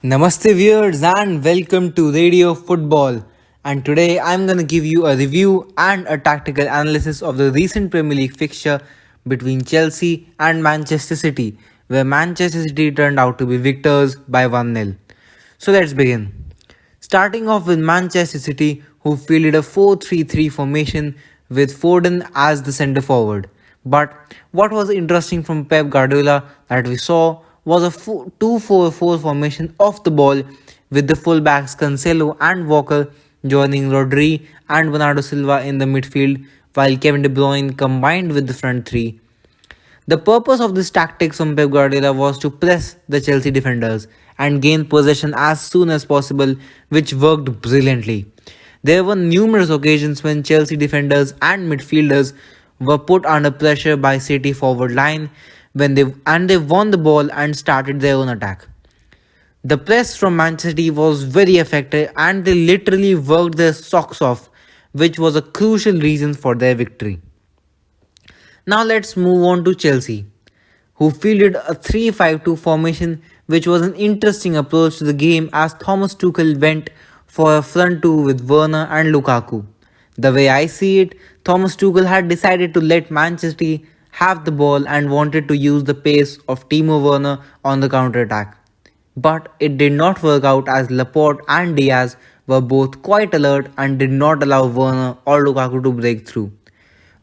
Namaste viewers and welcome to Radio Football. And today I'm going to give you a review and a tactical analysis of the recent Premier League fixture between Chelsea and Manchester City, where Manchester City turned out to be victors by 1-0. So let's begin. Starting off with Manchester City, who fielded a 4-3-3 formation with Foden as the centre forward. But what was interesting from Pep Guardiola that we saw was a 2-4-4 formation off the ball with the fullbacks Cancelo and Walker joining Rodri and Bernardo Silva in the midfield while Kevin De Bruyne combined with the front three. The purpose of this tactics from Pep Guardiola was to press the Chelsea defenders and gain possession as soon as possible, which worked brilliantly. There were numerous occasions when Chelsea defenders and midfielders were put under pressure by City forward line they won the ball and started their own attack. The press from Manchester City was very effective and they literally worked their socks off, which was a crucial reason for their victory. Now let's move on to Chelsea, who fielded a 3-5-2 formation, which was an interesting approach to the game as Thomas Tuchel went for a front two with Werner and Lukaku. The way I see it, Thomas Tuchel had decided to let Manchester City have the ball and wanted to use the pace of Timo Werner on the counter-attack. But it did not work out as Laporte and Diaz were both quite alert and did not allow Werner or Lukaku to break through.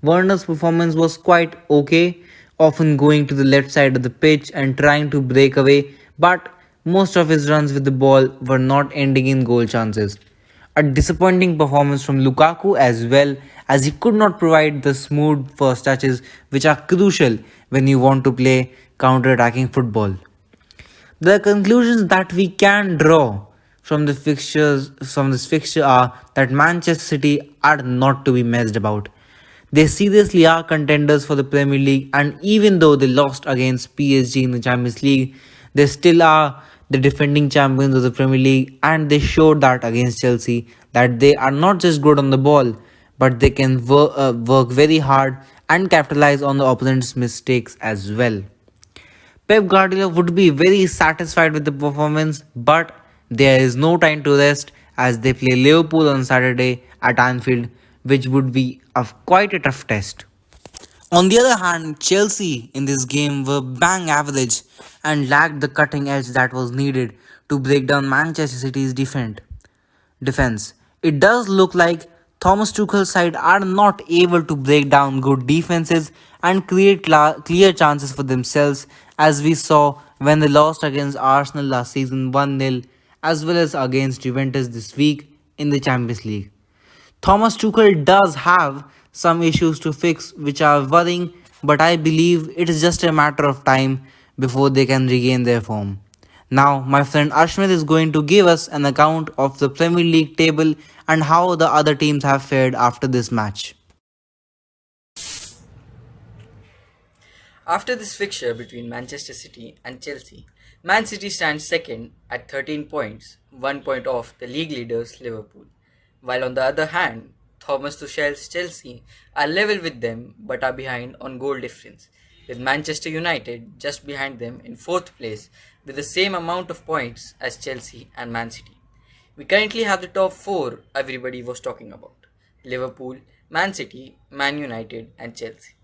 Werner's performance was quite okay, often going to the left side of the pitch and trying to break away, but most of his runs with the ball were not ending in goal chances. A disappointing performance from Lukaku as well, as he could not provide the smooth first touches which are crucial when you want to play counter-attacking football. The conclusions that we can draw from this fixture are that Manchester City are not to be messed about. They seriously are contenders for the Premier League, and even though they lost against PSG in the Champions League, they still are the defending champions of the Premier League, and they showed that against Chelsea that they are not just good on the ball, but they can work very hard and capitalize on the opponent's mistakes as well. Pep Guardiola would be very satisfied with the performance, but there is no time to rest as they play Liverpool on Saturday at Anfield, which would be quite a tough test. On the other hand, Chelsea in this game were bang average and lacked the cutting edge that was needed to break down Manchester City's defense. It does look like Thomas Tuchel's side are not able to break down good defenses and create clear chances for themselves, as we saw when they lost against Arsenal last season 1-0, as well as against Juventus this week in the Champions League. Thomas Tuchel does have some issues to fix which are worrying, but I believe it is just a matter of time before they can regain their form. Now, my friend Ashmit is going to give us an account of the Premier League table and how the other teams have fared after this match. After this fixture between Manchester City and Chelsea, Man City stands second at 13 points, 1 point off the league leaders Liverpool, while on the other hand, Thomas Tuchel's Chelsea are level with them but are behind on goal difference, with Manchester United just behind them in 4th place with the same amount of points as Chelsea and Man City. We currently have the top 4 everybody was talking about: Liverpool, Man City, Man United and Chelsea.